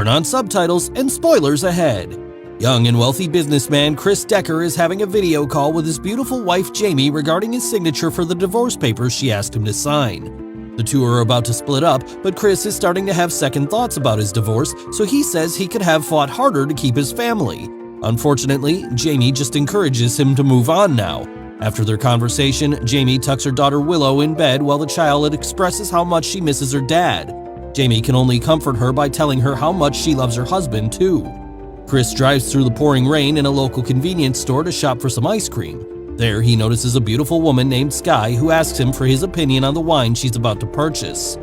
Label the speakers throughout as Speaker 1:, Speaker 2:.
Speaker 1: Turn on subtitles and spoilers ahead. Young and wealthy businessman Chris Decker is having a video call with his beautiful wife Jamie regarding his signature for the divorce papers she asked him to sign. The two are about to split up, but Chris is starting to have second thoughts about his divorce, so he says he could have fought harder to keep his family. Unfortunately, Jamie just encourages him to move on now. After their conversation, Jamie tucks her daughter Willow in bed while the child expresses how much she misses her dad. Jamie can only comfort her by telling her how much she loves her husband too. Chris drives through the pouring rain in a local convenience store to shop for some ice cream. There, he notices a beautiful woman named Sky who asks him for his opinion on the wine she's about to purchase.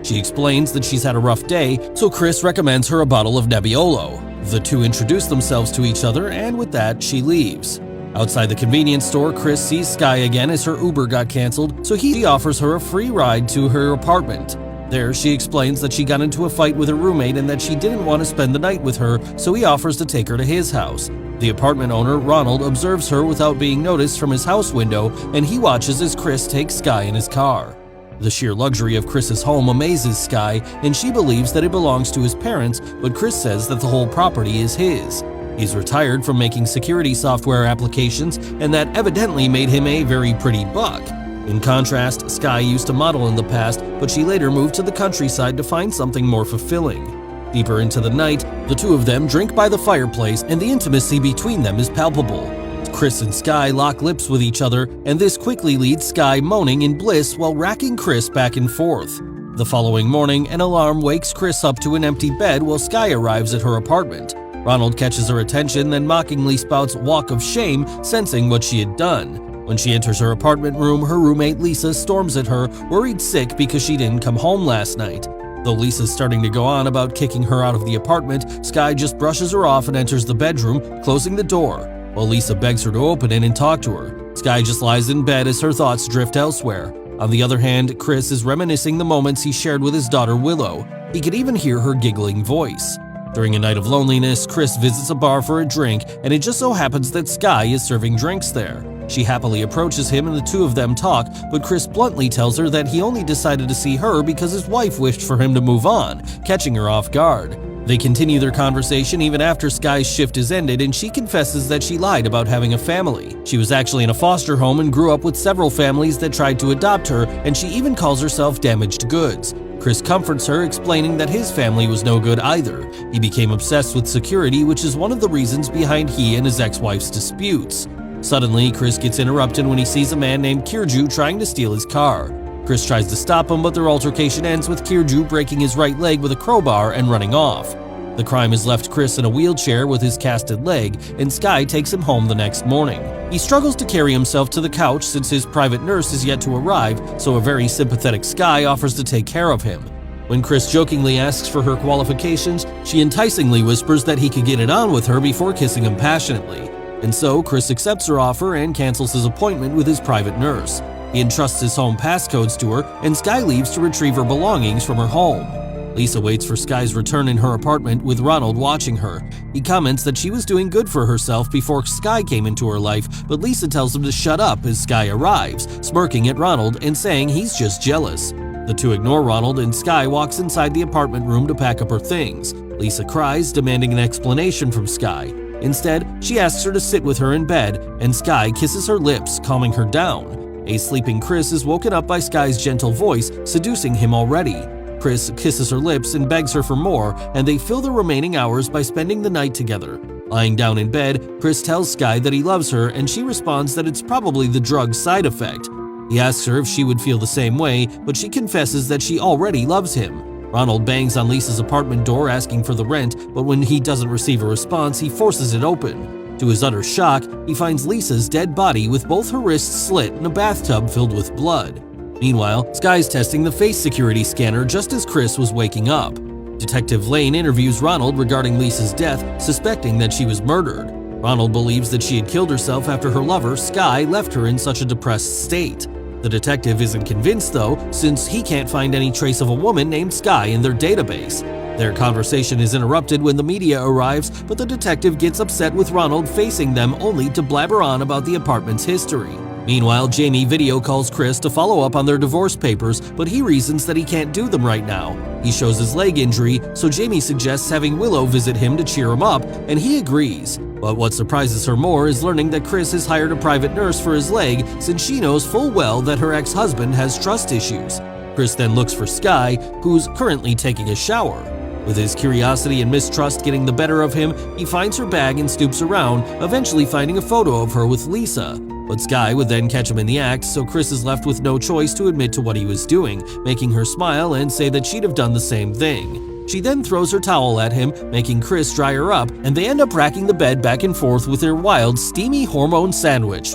Speaker 1: She explains that she's had a rough day, so Chris recommends her a bottle of Nebbiolo. The two introduce themselves to each other, and with that, she leaves. Outside the convenience store, Chris sees Sky again as her Uber got canceled, so he offers her a free ride to her apartment. There, she explains that she got into a fight with her roommate and that she didn't want to spend the night with her, so he offers to take her to his house. The apartment owner, Ronald, observes her without being noticed from his house window, and he watches as Chris takes Sky in his car. The sheer luxury of Chris's home amazes Sky, and she believes that it belongs to his parents, but Chris says that the whole property is his. He's retired from making security software applications, and that evidently made him a very pretty buck. In contrast, Sky used to model in the past, but she later moved to the countryside to find something more fulfilling. Deeper into the night, the two of them drink by the fireplace, and the intimacy between them is palpable. Chris and Sky lock lips with each other, and this quickly leads Sky moaning in bliss while racking Chris back and forth. The following morning, an alarm wakes Chris up to an empty bed while Sky arrives at her apartment. Ronald catches her attention, then mockingly spouts "walk of shame," sensing what she had done. When she enters her apartment room, her roommate Lisa storms at her, worried sick because she didn't come home last night. Though Lisa's starting to go on about kicking her out of the apartment, Sky just brushes her off and enters the bedroom, closing the door. While Lisa begs her to open it and talk to her, Sky just lies in bed as her thoughts drift elsewhere. On the other hand, Chris is reminiscing the moments he shared with his daughter Willow. He could even hear her giggling voice. During a night of loneliness, Chris visits a bar for a drink, and it just so happens that Sky is serving drinks there. She happily approaches him and the two of them talk, but Chris bluntly tells her that he only decided to see her because his wife wished for him to move on, catching her off guard. They continue their conversation even after Sky's shift is ended, and she confesses that she lied about having a family. She was actually in a foster home and grew up with several families that tried to adopt her, and she even calls herself damaged goods. Chris comforts her, explaining that his family was no good either. He became obsessed with security, which is one of the reasons behind he and his ex-wife's disputes. Suddenly, Chris gets interrupted when he sees a man named Kirju trying to steal his car. Chris tries to stop him, but their altercation ends with Kirju breaking his right leg with a crowbar and running off. The crime has left Chris in a wheelchair with his casted leg, and Sky takes him home the next morning. He struggles to carry himself to the couch since his private nurse is yet to arrive, so a very sympathetic Sky offers to take care of him. When Chris jokingly asks for her qualifications, she enticingly whispers that he could get it on with her before kissing him passionately. And so, Chris accepts her offer and cancels his appointment with his private nurse. He entrusts his home passcodes to her, and Sky leaves to retrieve her belongings from her home. Lisa waits for Sky's return in her apartment with Ronald watching her. He comments that she was doing good for herself before Sky came into her life, but Lisa tells him to shut up as Sky arrives, smirking at Ronald and saying he's just jealous. The two ignore Ronald, and Sky walks inside the apartment room to pack up her things. Lisa cries, demanding an explanation from Sky. Instead, she asks her to sit with her in bed, and Sky kisses her lips, calming her down. A sleeping Chris is woken up by Sky's gentle voice, seducing him already. Chris kisses her lips and begs her for more, and they fill the remaining hours by spending the night together. Lying down in bed, Chris tells Sky that he loves her, and she responds that it's probably the drug's side effect. He asks her if she would feel the same way, but she confesses that she already loves him. Ronald bangs on Lisa's apartment door asking for the rent, but when he doesn't receive a response, he forces it open. To his utter shock, he finds Lisa's dead body with both her wrists slit in a bathtub filled with blood. Meanwhile, Sky's testing the face security scanner just as Chris was waking up. Detective Lane interviews Ronald regarding Lisa's death, suspecting that she was murdered. Ronald believes that she had killed herself after her lover, Sky, left her in such a depressed state. The detective isn't convinced though, since he can't find any trace of a woman named Sky in their database. Their conversation is interrupted when the media arrives, but the detective gets upset with Ronald facing them only to blabber on about the apartment's history. Meanwhile, Jamie video calls Chris to follow up on their divorce papers, but he reasons that he can't do them right now. He shows his leg injury, so Jamie suggests having Willow visit him to cheer him up, and he agrees. But what surprises her more is learning that Chris has hired a private nurse for his leg since she knows full well that her ex-husband has trust issues. Chris then looks for Skye, who's currently taking a shower. With his curiosity and mistrust getting the better of him, he finds her bag and stoops around, eventually finding a photo of her with Lisa. But Skye would then catch him in the act, so Chris is left with no choice to admit to what he was doing, making her smile and say that she'd have done the same thing. She then throws her towel at him, making Chris dry her up, and they end up racking the bed back and forth with their wild, steamy hormone sandwich.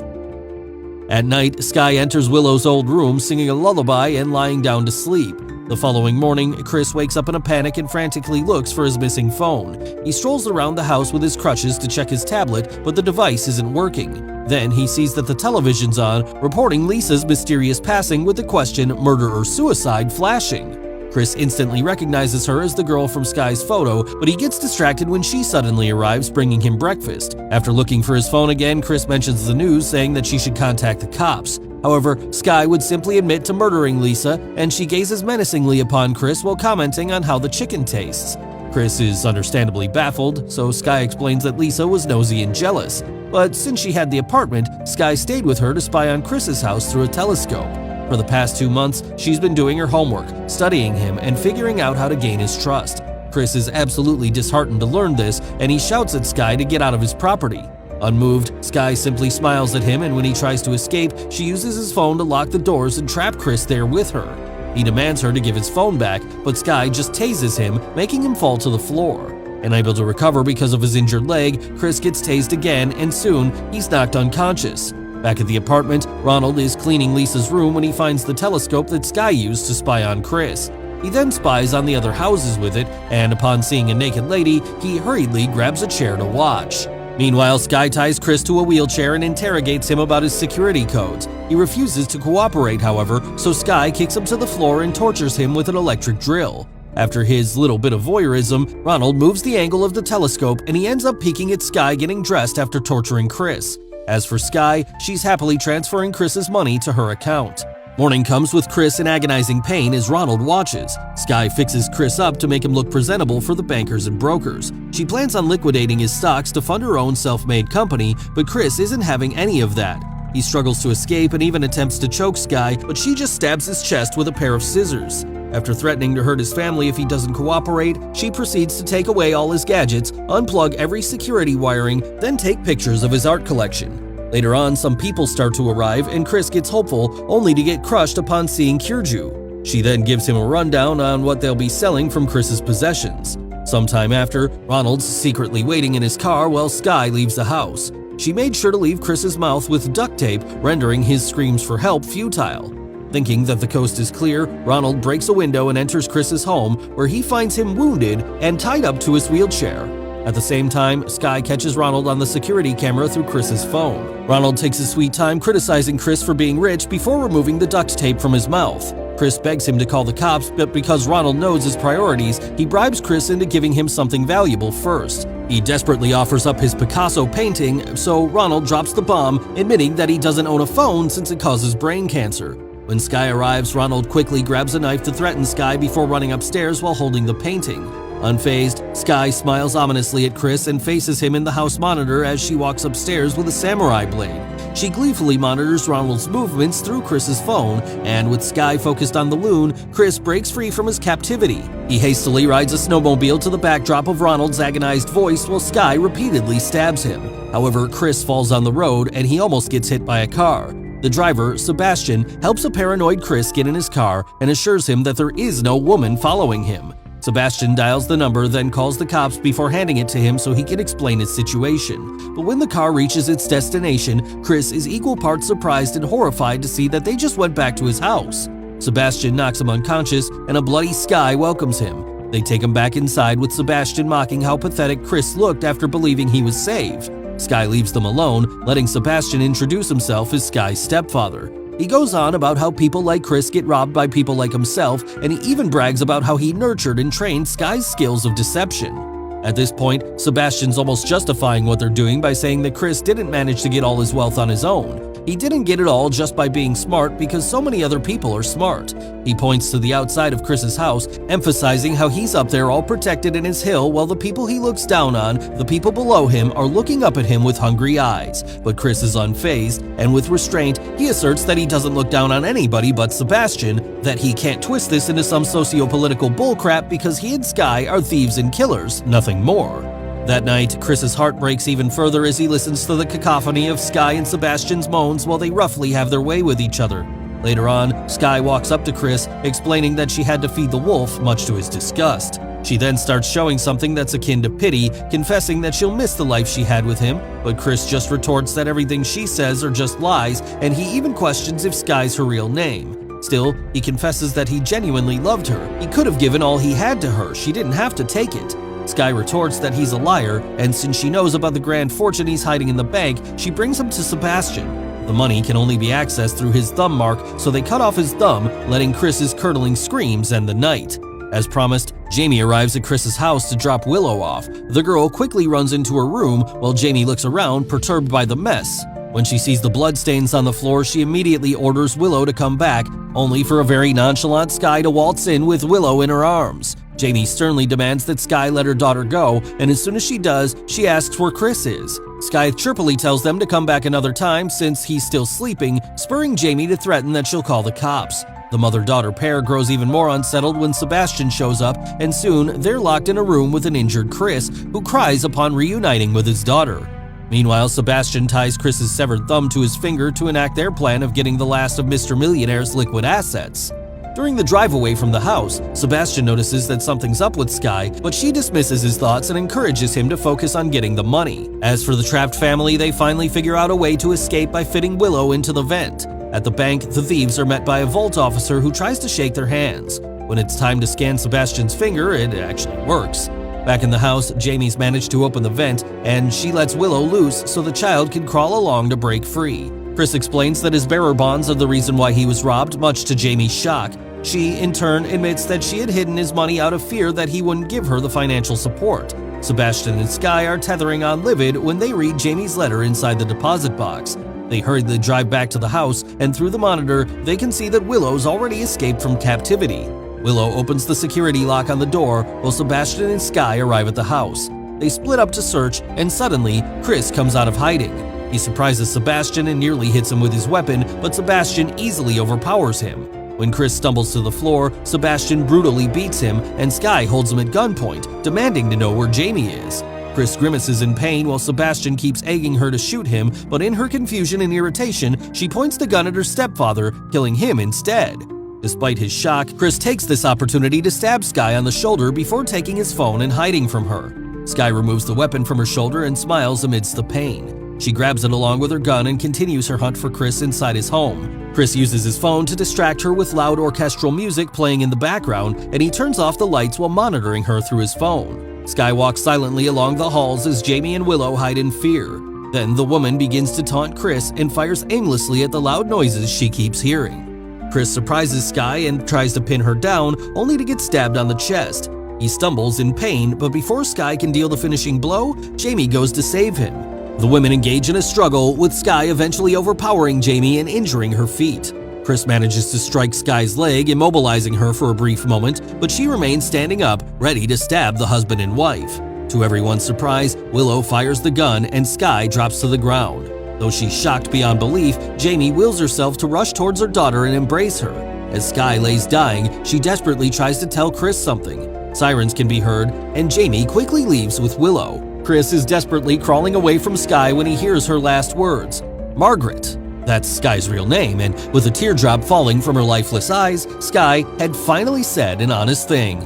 Speaker 1: At night, Skye enters Willow's old room singing a lullaby and lying down to sleep. The following morning, Chris wakes up in a panic and frantically looks for his missing phone. He strolls around the house with his crutches to check his tablet, but the device isn't working. Then he sees that the television's on, reporting Lisa's mysterious passing with the question "murder or suicide" flashing. Chris instantly recognizes her as the girl from Skye's photo, but he gets distracted when she suddenly arrives bringing him breakfast. After looking for his phone again, Chris mentions the news, saying that she should contact the cops. However, Skye would simply admit to murdering Lisa, and she gazes menacingly upon Chris while commenting on how the chicken tastes. Chris is understandably baffled, so Skye explains that Lisa was nosy and jealous. But since she had the apartment, Skye stayed with her to spy on Chris's house through a telescope. For the past 2 months, she's been doing her homework, studying him, and figuring out how to gain his trust. Chris is absolutely disheartened to learn this, and he shouts at Skye to get out of his property. Unmoved, Skye simply smiles at him, and when he tries to escape, she uses his phone to lock the doors and trap Chris there with her. He demands her to give his phone back, but Skye just tases him, making him fall to the floor. Unable to recover because of his injured leg, Chris gets tased again, and soon he's knocked unconscious. Back at the apartment, Ronald is cleaning Lisa's room when he finds the telescope that Skye used to spy on Chris. He then spies on the other houses with it, and upon seeing a naked lady, he hurriedly grabs a chair to watch. Meanwhile, Skye ties Chris to a wheelchair and interrogates him about his security codes. He refuses to cooperate, however, so Skye kicks him to the floor and tortures him with an electric drill. After his little bit of voyeurism, Ronald moves the angle of the telescope and he ends up peeking at Skye getting dressed after torturing Chris. As for Skye, she's happily transferring Chris's money to her account. Morning comes with Chris in agonizing pain as Ronald watches. Skye fixes Chris up to make him look presentable for the bankers and brokers. She plans on liquidating his stocks to fund her own self-made company, but Chris isn't having any of that. He struggles to escape and even attempts to choke Skye, but she just stabs his chest with a pair of scissors. After threatening to hurt his family if he doesn't cooperate, she proceeds to take away all his gadgets, unplug every security wiring, then take pictures of his art collection. Later on, some people start to arrive and Chris gets hopeful, only to get crushed upon seeing Kyrju. She then gives him a rundown on what they'll be selling from Chris's possessions. Sometime after, Ronald's secretly waiting in his car while Skye leaves the house. She made sure to leave Chris's mouth with duct tape, rendering his screams for help futile. Thinking that the coast is clear, Ronald breaks a window and enters Chris's home, where he finds him wounded and tied up to his wheelchair. At the same time, Skye catches Ronald on the security camera through Chris's phone. Ronald takes his sweet time criticizing Chris for being rich before removing the duct tape from his mouth. Chris begs him to call the cops, but because Ronald knows his priorities, he bribes Chris into giving him something valuable first. He desperately offers up his Picasso painting, so Ronald drops the bomb, admitting that he doesn't own a phone since it causes brain cancer. When Skye arrives, Ronald quickly grabs a knife to threaten Skye before running upstairs while holding the painting. Unfazed, Skye smiles ominously at Chris and faces him in the house monitor as she walks upstairs with a samurai blade. She gleefully monitors Ronald's movements through Chris's phone, and with Skye focused on the loon, Chris breaks free from his captivity. He hastily rides a snowmobile to the backdrop of Ronald's agonized voice while Skye repeatedly stabs him. However, Chris falls on the road and he almost gets hit by a car. The driver, Sebastian, helps a paranoid Chris get in his car and assures him that there is no woman following him. Sebastian dials the number, then calls the cops before handing it to him so he can explain his situation. But when the car reaches its destination, Chris is equal parts surprised and horrified to see that they just went back to his house. Sebastian knocks him unconscious, and a bloody Skye welcomes him. They take him back inside with Sebastian mocking how pathetic Chris looked after believing he was saved. Skye leaves them alone, letting Sebastian introduce himself as Skye's stepfather. He goes on about how people like Chris get robbed by people like himself, and he even brags about how he nurtured and trained Skye's skills of deception. At this point, Sebastian's almost justifying what they're doing by saying that Chris didn't manage to get all his wealth on his own. he didn't get it all just by being smart because so many other people are smart. He points to the outside of Chris's house, emphasizing how he's up there all protected in his hill while the people he looks down on, the people below him, are looking up at him with hungry eyes. But Chris is unfazed, and with restraint, he asserts that he doesn't look down on anybody but Sebastian, that he can't twist this into some socio-political bullcrap because he and Sky are thieves and killers, nothing more. That night, Chris's heart breaks even further as he listens to the cacophony of Sky and Sebastian's moans while they roughly have their way with each other. Later on, Sky walks up to Chris, explaining that she had to feed the wolf, much to his disgust. She then starts showing something that's akin to pity, confessing that she'll miss the life she had with him, but Chris just retorts that everything she says are just lies, and he even questions if Sky's her real name. Still, he confesses that he genuinely loved her. He could have given all he had to her, she didn't have to take it. Sky retorts that he's a liar, and since she knows about the grand fortune he's hiding in the bank, she brings him to Sebastian. The money can only be accessed through his thumb mark, so they cut off his thumb, letting Chris's curdling screams end the night. As promised, Jamie arrives at Chris's house to drop Willow off. The girl quickly runs into her room while Jamie looks around, perturbed by the mess. When she sees the bloodstains on the floor, she immediately orders Willow to come back, only for a very nonchalant Sky to waltz in with Willow in her arms. Jamie sternly demands that Sky let her daughter go, and as soon as she does, she asks where Chris is. Sky chirpily tells them to come back another time since he's still sleeping, spurring Jamie to threaten that she'll call the cops. The mother-daughter pair grows even more unsettled when Sebastian shows up, and soon they're locked in a room with an injured Chris, who cries upon reuniting with his daughter. Meanwhile, Sebastian ties Chris's severed thumb to his finger to enact their plan of getting the last of Mr. Millionaire's liquid assets. During the drive away from the house, Sebastian notices that something's up with Sky, but she dismisses his thoughts and encourages him to focus on getting the money. As for the trapped family, they finally figure out a way to escape by fitting Willow into the vent. At the bank, the thieves are met by a vault officer who tries to shake their hands. When it's time to scan Sebastian's finger, it actually works. Back in the house, Jamie's managed to open the vent, and she lets Willow loose so the child can crawl along to break free. Chris explains that his bearer bonds are the reason why he was robbed, much to Jamie's shock. She, in turn, admits that she had hidden his money out of fear that he wouldn't give her the financial support. Sebastian and Sky are tethering on livid when they read Jamie's letter inside the deposit box. They hurriedly drive back to the house, and through the monitor, they can see that Willow's already escaped from captivity. Willow opens the security lock on the door while Sebastian and Sky arrive at the house. They split up to search, and suddenly, Chris comes out of hiding. He surprises Sebastian and nearly hits him with his weapon, but Sebastian easily overpowers him. When Chris stumbles to the floor, Sebastian brutally beats him, and Sky holds him at gunpoint, demanding to know where Jamie is. Chris grimaces in pain while Sebastian keeps egging her to shoot him, but in her confusion and irritation, she points the gun at her stepfather, killing him instead. Despite his shock, Chris takes this opportunity to stab Sky on the shoulder before taking his phone and hiding from her. Sky removes the weapon from her shoulder and smiles amidst the pain. She grabs it along with her gun and continues her hunt for Chris inside his home. Chris uses his phone to distract her with loud orchestral music playing in the background, and he turns off the lights while monitoring her through his phone. Sky walks silently along the halls as Jamie and Willow hide in fear. Then the woman begins to taunt Chris and fires aimlessly at the loud noises she keeps hearing. Chris surprises Sky and tries to pin her down, only to get stabbed on the chest. He stumbles in pain, but before Sky can deal the finishing blow, Jamie goes to save him. The women engage in a struggle, with Sky eventually overpowering Jamie and injuring her feet. Chris manages to strike Sky's leg, immobilizing her for a brief moment, but she remains standing up, ready to stab the husband and wife. To everyone's surprise, Willow fires the gun and Sky drops to the ground. Though she's shocked beyond belief, Jamie wills herself to rush towards her daughter and embrace her. As Sky lays dying, she desperately tries to tell Chris something. Sirens can be heard, and Jamie quickly leaves with Willow. Chris is desperately crawling away from Sky when he hears her last words, Margaret. That's Sky's real name, and with a teardrop falling from her lifeless eyes, Sky had finally said an honest thing.